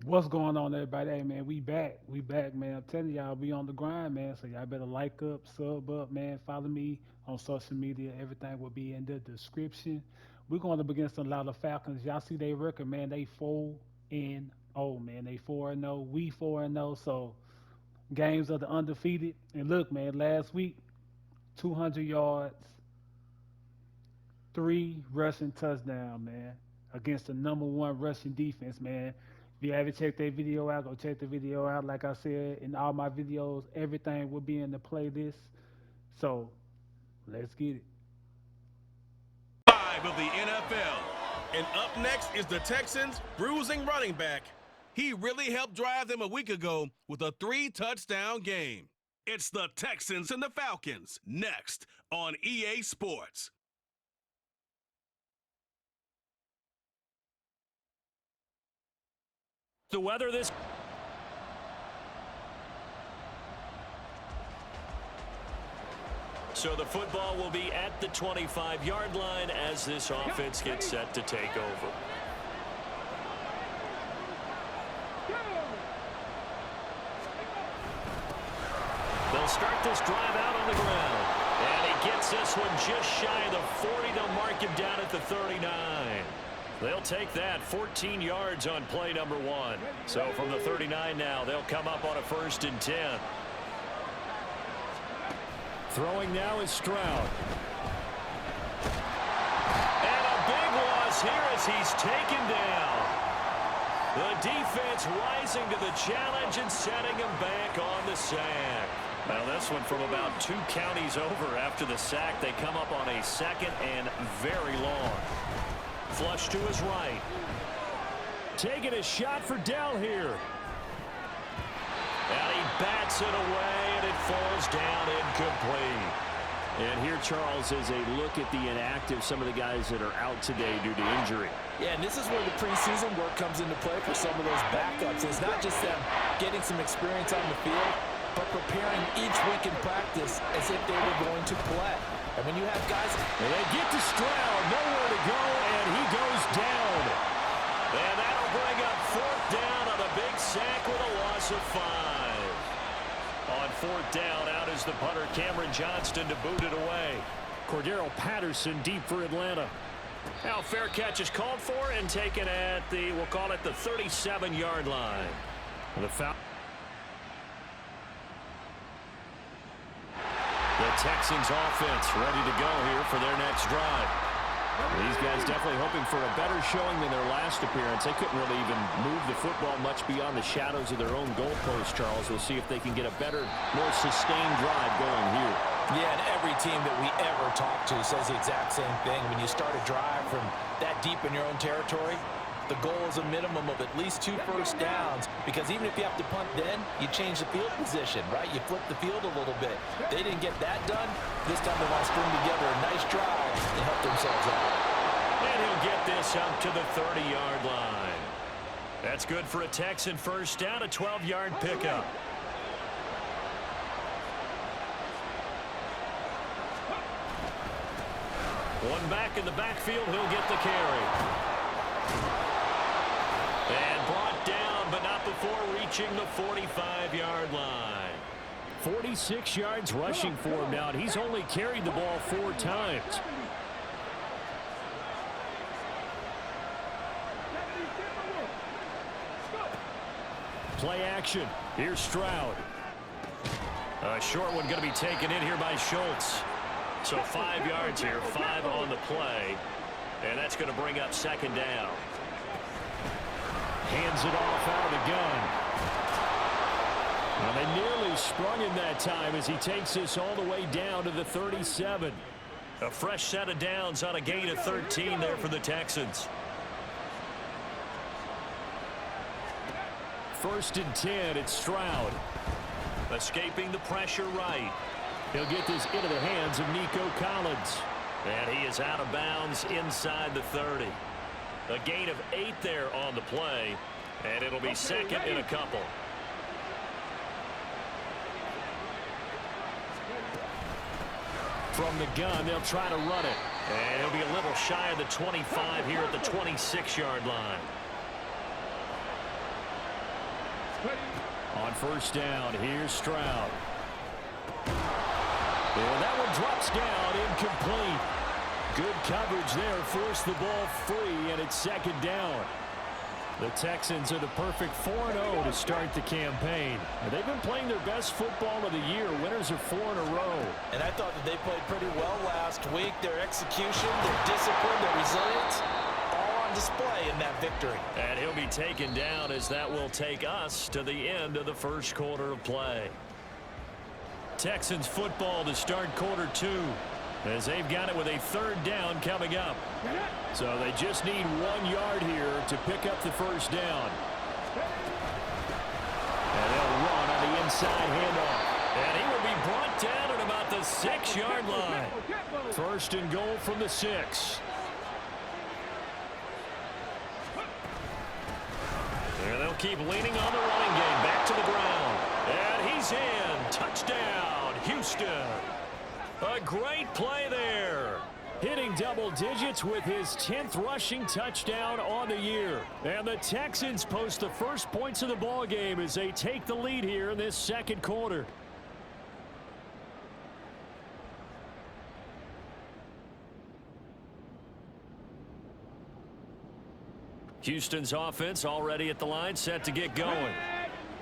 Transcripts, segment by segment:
What's going on, everybody? Hey, man, we back. We back, man. I'm telling y'all, we on the grind, man. So y'all better like up, sub up, man. Follow me on social media. Everything will be in the description. We're going up against a lot of Falcons. Y'all see their record, man. They 4-0, man. They 4-0. We 4-0. So games of the undefeated. And look, man, last week, 200 yards, three rushing touchdown, man, against the number one rushing defense, man. If you haven't checked that video out, go check the video out. Like I said, in all my videos, everything will be in the playlist. So let's get it. Five of the NFL. And up next is the Texans' bruising running back. He really helped drive them a week ago with a 3-touchdown game. It's the Texans and the Falcons next on EA Sports. The weather this So the football will be at the 25-yard line as this offense gets set to take over. They'll start this drive out on the ground. And he gets this one just shy of the 40. They'll mark him down at the 39. They'll take that 14 yards on play number 1. So from the 39 now, they'll come up on a 1st and 10. Throwing now is Stroud. And a big loss here as he's taken down. The defense rising to the challenge and setting him back on the sack. Now this one from about 2 counties over after the sack. They come up on a 2nd and very long. Flush to his right. Taking a shot for Dell here. And he bats it away, and it falls down incomplete. And here, Charles, is a look at the inactive, some of the guys that are out today due to injury. Yeah, and this is where the preseason work comes into play for some of those backups. It's not just them getting some experience on the field, but preparing each week in practice as if they were going to play. And when you have guys... And they get to Stroud, nowhere to go, and he goes down. And that'll bring up 4th down on a big sack with a loss of 5. On 4th down, out is the punter, Cameron Johnston, to boot it away. Cordero Patterson deep for Atlanta. Now fair catch is called for and taken at the, we'll call it the 37-yard line. The foul. The Texans offense ready to go here for their next drive. These guys definitely hoping for a better showing than their last appearance. They couldn't really even move the football much beyond the shadows of their own goalpost, Charles. We'll see if they can get a better, more sustained drive going here. Yeah, and every team that we ever talk to says the exact same thing. When you start a drive from that deep in your own territory, the goal is a minimum of at least 2 first downs, because even if you have to punt then, you change the field position, right? You flip the field a little bit. They didn't get that done. This time they want to string together a nice drive and help themselves out. And he'll get this up to the 30-yard line. That's good for a Texan first down, a 12-yard pickup. One back in the backfield, he'll get the carry. And brought down, but not before reaching the 45-yard line. 46 yards rushing for him now, and he's only carried the ball 4 times. Play action. Here's Stroud. A short one going to be taken in here by Schultz. So 5 yards here, 5 on the play. And that's going to bring up 2nd down. Hands it off out of the gun. Well, they nearly sprung him that time as he takes this all the way down to the 37. A fresh set of downs on a gain of 13 there for the Texans. 1st and 10, it's Stroud. Escaping the pressure right. He'll get this into the hands of Nico Collins. And he is out of bounds inside the 30. A gain of 8 there on the play, and it'll be 2nd and a couple. From the gun, they'll try to run it. And he'll be a little shy of the 25 here at the 26-yard line. On first down, here's Stroud. And that one drops down, incomplete. Good coverage there, forced the ball free, and it's second down. The Texans are the perfect 4-0 to start the campaign. And they've been playing their best football of the year. Winners are 4 in a row. And I thought that they played pretty well last week. Their execution, their discipline, their resilience, all on display in that victory. And he'll be taken down as that will take us to the end of the first quarter of play. Texans football to start quarter 2. As they've got it with a third down coming up. So they just need 1 yard here to pick up the first down. And they'll run on the inside handoff. And he will be brought down at about the 6-yard line. First and goal from the 6. And they'll keep leaning on the running game. Back to the ground. And he's in. Touchdown, Houston. A great play there. Hitting double digits with his 10th rushing touchdown on the year. And the Texans post the first points of the ball game as they take the lead here in this second quarter. Houston's offense already at the line, set to get going.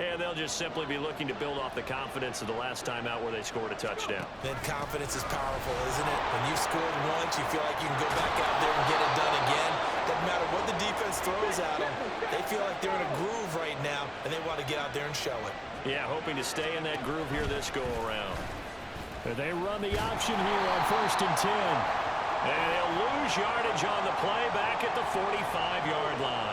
And they'll just simply be looking to build off the confidence of the last time out where they scored a touchdown. Then confidence is powerful, isn't it? When you've scored once, you feel like you can go back out there and get it done again. Doesn't matter what the defense throws at them. They feel like they're in a groove right now, and they want to get out there and show it. Yeah, hoping to stay in that groove here this go-around. They run the option here on first and 10. And they'll lose yardage on the play back at the 45-yard line.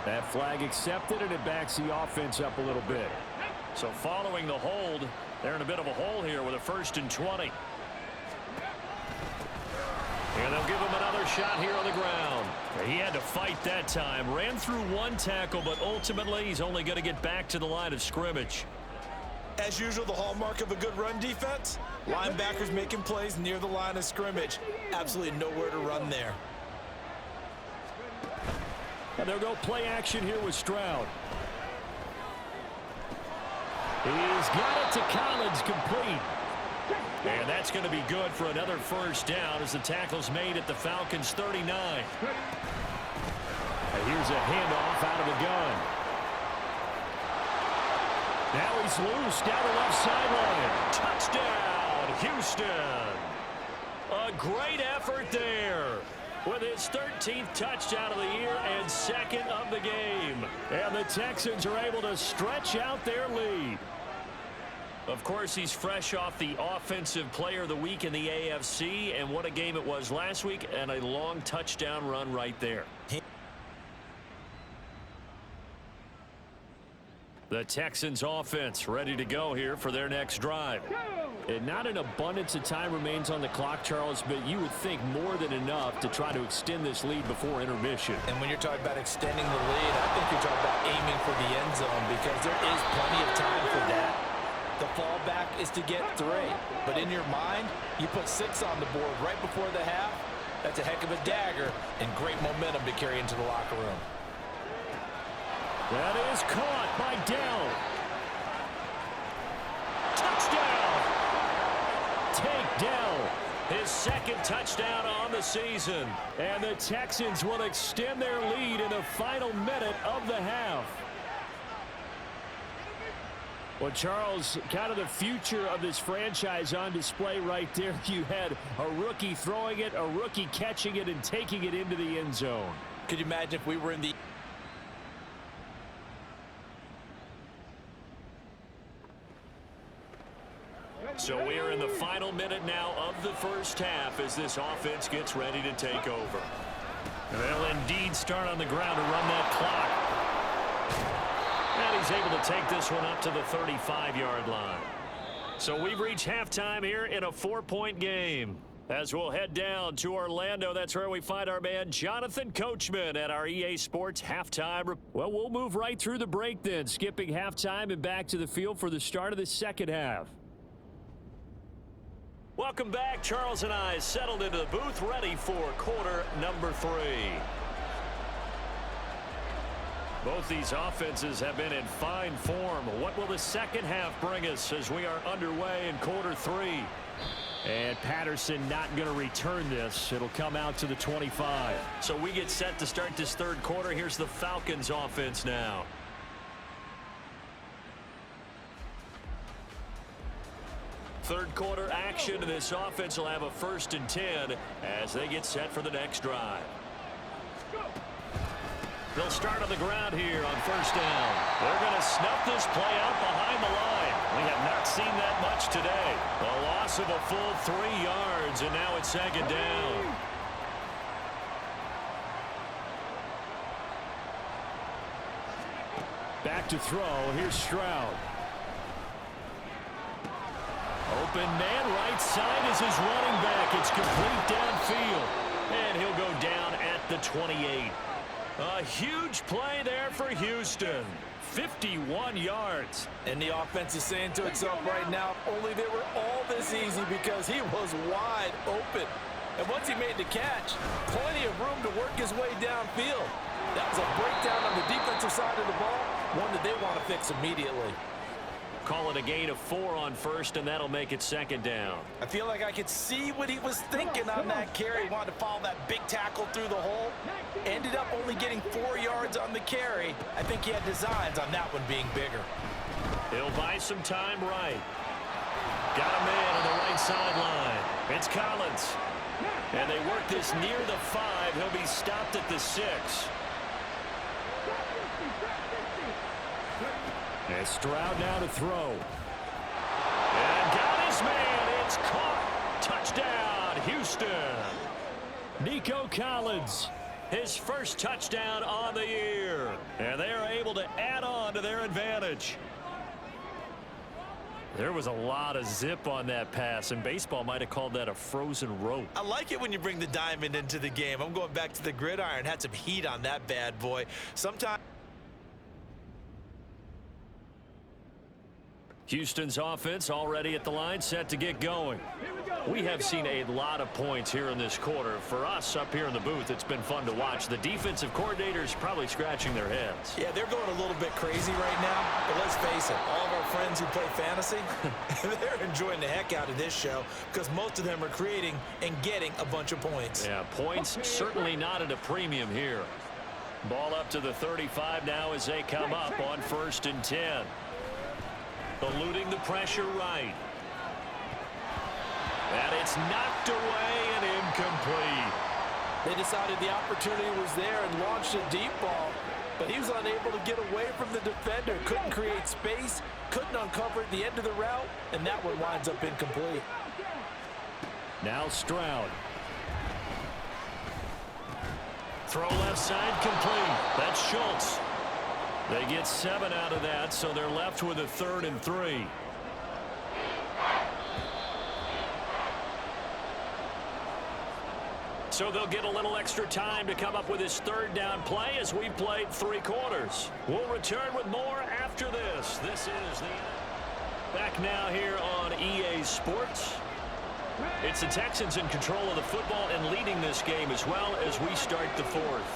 That flag accepted, and it backs the offense up a little bit. So following the hold, they're in a bit of a hole here with a first and 20. And they'll give him another shot here on the ground. He had to fight that time. Ran through one tackle, but ultimately he's only going to get back to the line of scrimmage. As usual, the hallmark of a good run defense, linebackers making plays near the line of scrimmage. Absolutely nowhere to run there. And they'll go play action here with Stroud. He's got it to Collins, complete. And that's going to be good for another first down as the tackle's made at the Falcons' 39. And here's a handoff out of the gun. Now he's loose down the left sideline. Touchdown, Houston. A great effort there with his 13th touchdown of the year and second of the game. And the Texans are able to stretch out their lead. Of course, he's fresh off the Offensive Player of the Week in the AFC, and what a game it was last week, and a long touchdown run right there. The Texans offense ready to go here for their next drive. And not an abundance of time remains on the clock, Charles, but you would think more than enough to try to extend this lead before intermission. And when you're talking about extending the lead, I think you're talking about aiming for the end zone because there is plenty of time for that. The fallback is to get 3. But in your mind, you put 6 on the board right before the half. That's a heck of a dagger and great momentum to carry into the locker room. That is caught by Dell. Touchdown! Take Dell. His second touchdown on the season. And the Texans will extend their lead in the final minute of the half. Well, Charles, kind of the future of this franchise on display right there. You had a rookie throwing it, a rookie catching it, and taking it into the end zone. Could you imagine if we were in the... So we are in the final minute now of the first half as this offense gets ready to take over. They'll indeed start on the ground to run that clock. And he's able to take this one up to the 35-yard line. So we've reached halftime here in a 4-point game. As we'll head down to Orlando, that's where we find our man Jonathan Coachman at our EA Sports halftime. Well, we'll move right through the break then, skipping halftime and back to the field for the start of the second half. Welcome back. Charles and I settled into the booth, ready for quarter number 3. Both these offenses have been in fine form. What will the second half bring us as we are underway in quarter 3? And Patterson not going to return this. It'll come out to the 25. So we get set to start this third quarter. Here's the Falcons offense now. Third quarter action, and this offense will have a 1st and 10 as they get set for the next drive. They'll start on the ground here on 1st down. They're going to snuff this play out behind the line. We have not seen that much today. A loss of a full 3 yards, and now it's 2nd down. Back to throw. Here's Stroud. Open man, right side is his running back. It's complete downfield. And he'll go down at the 28. A huge play there for Houston. 51 yards. And the offense is saying to itself right now, only they were all this easy because he was wide open. And once he made the catch, plenty of room to work his way downfield. That was a breakdown on the defensive side of the ball, one that they want to fix immediately. Call it a gain of 4 on 1st, and that'll make it 2nd down. I feel like I could see what he was thinking on that carry. He wanted to follow that big tackle through the hole. Ended up only getting 4 yards on the carry. I think he had designs on that one being bigger. He'll buy some time right. Got a man on the right sideline. It's Collins. And they work this near the 5. He'll be stopped at the 6. And Stroud now to throw. And got his man. It's caught. Touchdown, Houston. Nico Collins, his first touchdown on the year. And they are able to add on to their advantage. There was a lot of zip on that pass, and baseball might have called that a frozen rope. I like it when you bring the diamond into the game. I'm going back to the gridiron. Had some heat on that bad boy. Sometimes. Houston's offense already at the line, set to get going. We have seen a lot of points here in this quarter. For us up here in the booth, it's been fun to watch. The defensive coordinators probably scratching their heads. Yeah, they're going a little bit crazy right now. But let's face it, all of our friends who play fantasy, they're enjoying the heck out of this show because most of them are creating and getting a bunch of points. Yeah, points certainly not at a premium here. Ball up to the 35 now as they come up on 1st and 10. Eluding the pressure right. And it's knocked away and incomplete. They decided the opportunity was there and launched a deep ball, but he was unable to get away from the defender. Couldn't create space, couldn't uncover at the end of the route, and that one winds up incomplete. Now Stroud. Throw left side complete. That's Schultz. They get 7 out of that, so they're left with a 3rd and 3. So they'll get a little extra time to come up with his 3rd down play as we've played 3 quarters. We'll return with more after this. This is the back now here on EA Sports. It's the Texans in control of the football and leading this game as well as we start the 4th.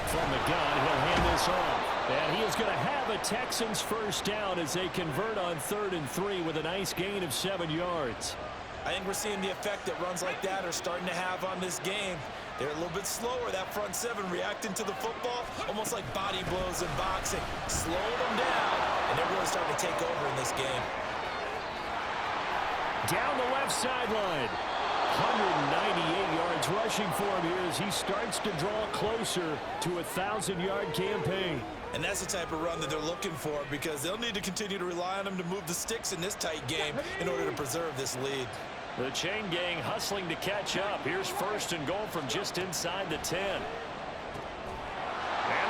From the gun, he'll hand this off. And he is going to have a Texans 1st down as they convert on 3rd and 3 with a nice gain of 7 yards. I think we're seeing the effect that runs like that are starting to have on this game. They're a little bit slower, that front 7 reacting to the football, almost like body blows in boxing. Slow them down, and they're really starting to take over in this game. Down the left sideline. 198 yards rushing for him here as he starts to draw closer to a 1,000-yard campaign. And that's the type of run that they're looking for because they'll need to continue to rely on him to move the sticks in this tight game in order to preserve this lead. The chain gang hustling to catch up. Here's 1st and goal from just inside the 10. And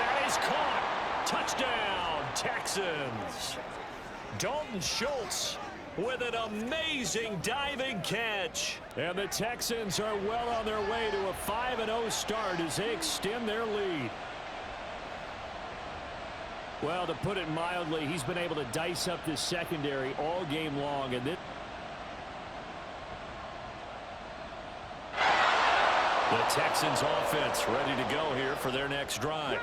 that is caught. Touchdown, Texans. Dalton Schultz with an amazing diving catch. And the Texans are well on their way to a 5-0 start as they extend their lead. Well, to put it mildly, he's been able to dice up this secondary all game long. And The Texans offense ready to go here for their next drive.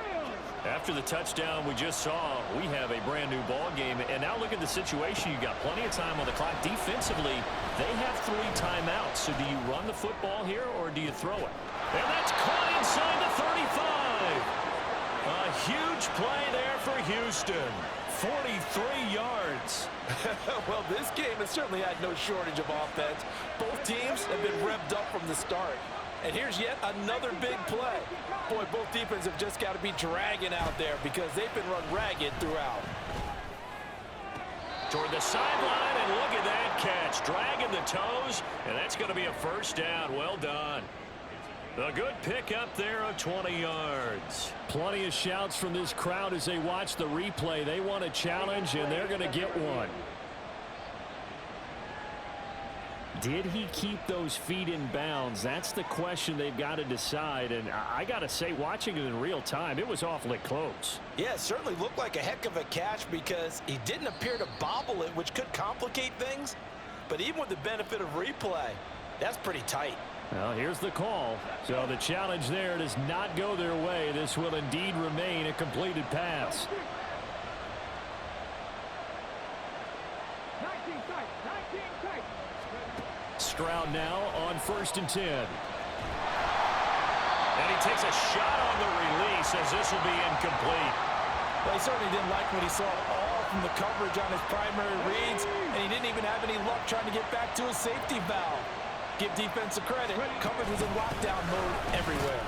After the touchdown we just saw, we have a brand new ball game. And now look at the situation. You got plenty of time on the clock. Defensively, they have 3 timeouts. So do you run the football here or do you throw it? And that's caught inside the 35. A huge play there for Houston. 43 yards. Well, this game has certainly had no shortage of offense. Both teams have been revved up from the start. And here's yet another big play. Boy, both defenses have just got to be dragging out there because they've been run ragged throughout. Toward the sideline, and look at that catch. Dragging the toes, and that's going to be a first down. Well done. A good pickup there of 20 yards. Plenty of shouts from this crowd as they watch the replay. They want a challenge, and they're going to get one. Did he keep those feet in bounds? That's the question they've got to decide. And I got to say, watching it in real time, it was awfully close. Yeah, it certainly looked like a heck of a catch because he didn't appear to bobble it, which could complicate things. But even with the benefit of replay, that's pretty tight. Well, here's the call. So the challenge there does not go their way. This will indeed remain a completed pass. Stroud now on 1st and 10. And he takes a shot on the release as this will be incomplete. Well, he certainly didn't like what he saw all from the coverage on his primary reads, and he didn't even have any luck trying to get back to his safety valve. Give defense a credit. Coverage was in lockdown mode everywhere.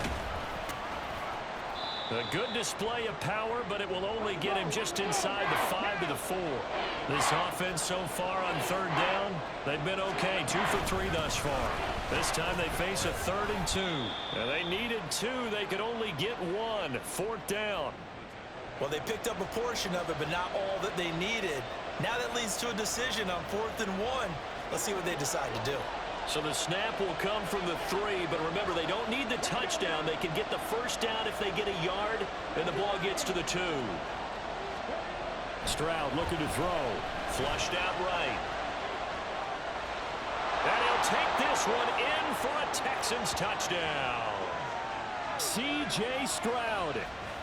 A good display of power, but it will only get him just inside the 5 to the 4. This offense so far on 3rd down, they've been okay. 2 for 3 thus far. This time they face a 3rd and 2. And they needed 2. They could only get 1. 4th down. Well, they picked up a portion of it, but not all that they needed. Now that leads to a decision on 4th and 1. Let's see what they decide to do. So the snap will come from the 3, but remember, they don't need the touchdown. They can get the first down if they get a yard, and the ball gets to the 2. Stroud looking to throw. Flushed out right. And he'll take this one in for a Texans touchdown. C.J. Stroud.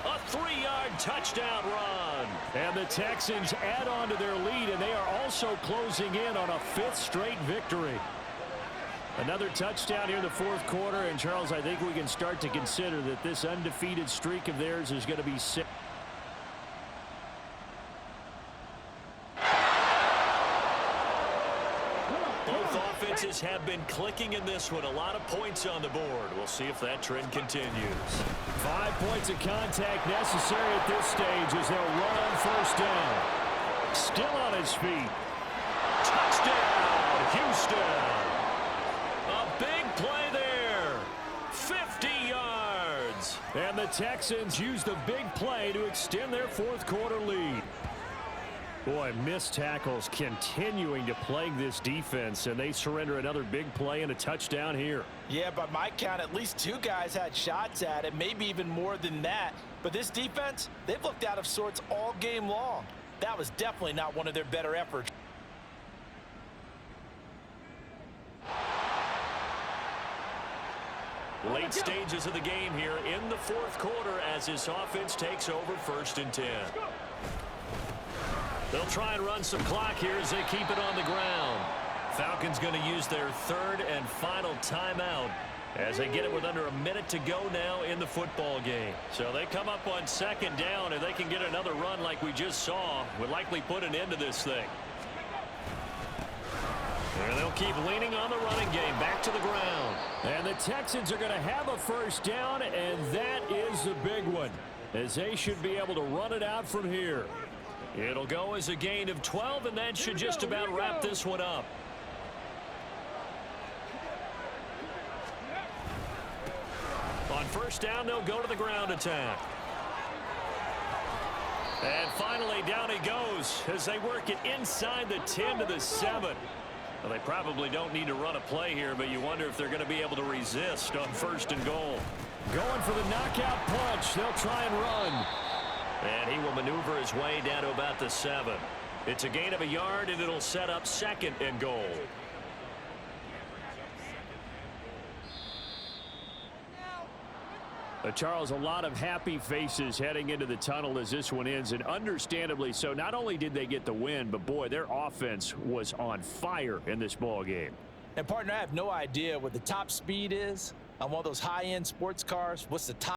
A 3-yard touchdown run. And the Texans add on to their lead, and they are also closing in on a 5th straight victory. Another touchdown here in the 4th quarter, and Charles, I think we can start to consider that this undefeated streak of theirs is going to be 6. Both offenses have been clicking in this one. A lot of points on the board. We'll see if that trend continues. 5 points of contact necessary at this stage as they'll run on 1st down. Still on his feet. Touchdown, Houston. A big play there. 50 yards. And the Texans use the big play to extend their 4th quarter lead. Boy, missed tackles continuing to plague this defense, and they surrender another big play and a touchdown here. Yeah, by my count, at least 2 guys had shots at it, maybe even more than that. But this defense, they've looked out of sorts all game long. That was definitely not one of their better efforts. Late stages of the game here in the 4th quarter as this offense takes over 1st and 10. They'll try and run some clock here as they keep it on the ground. Falcons going to use their 3rd and final timeout as they get it with under a minute to go now in the football game. So they come up on 2nd down, and they can get another run like we just saw. Would likely put an end to this thing. And they'll keep leaning on the running game back to the ground. And the Texans are going to have a 1st down, and that is the big one, as they should be able to run it out from here. It'll go as a gain of 12, and that should just about wrap this one up. On 1st down, they'll go to the ground attack. And finally, down he goes as they work it inside the 10 to the 7. Well, they probably don't need to run a play here, but you wonder if they're going to be able to resist on 1st and goal. Going for the knockout punch. They'll try and run. And he will maneuver his way down to about the 7. It's a gain of a yard, and it'll set up 2nd and goal. Charles, a lot of happy faces heading into the tunnel as this one ends, and understandably so. Not only did they get the win, but boy, their offense was on fire in this ball game. And partner, I have no idea what the top speed is on one of those high-end sports cars. What's the top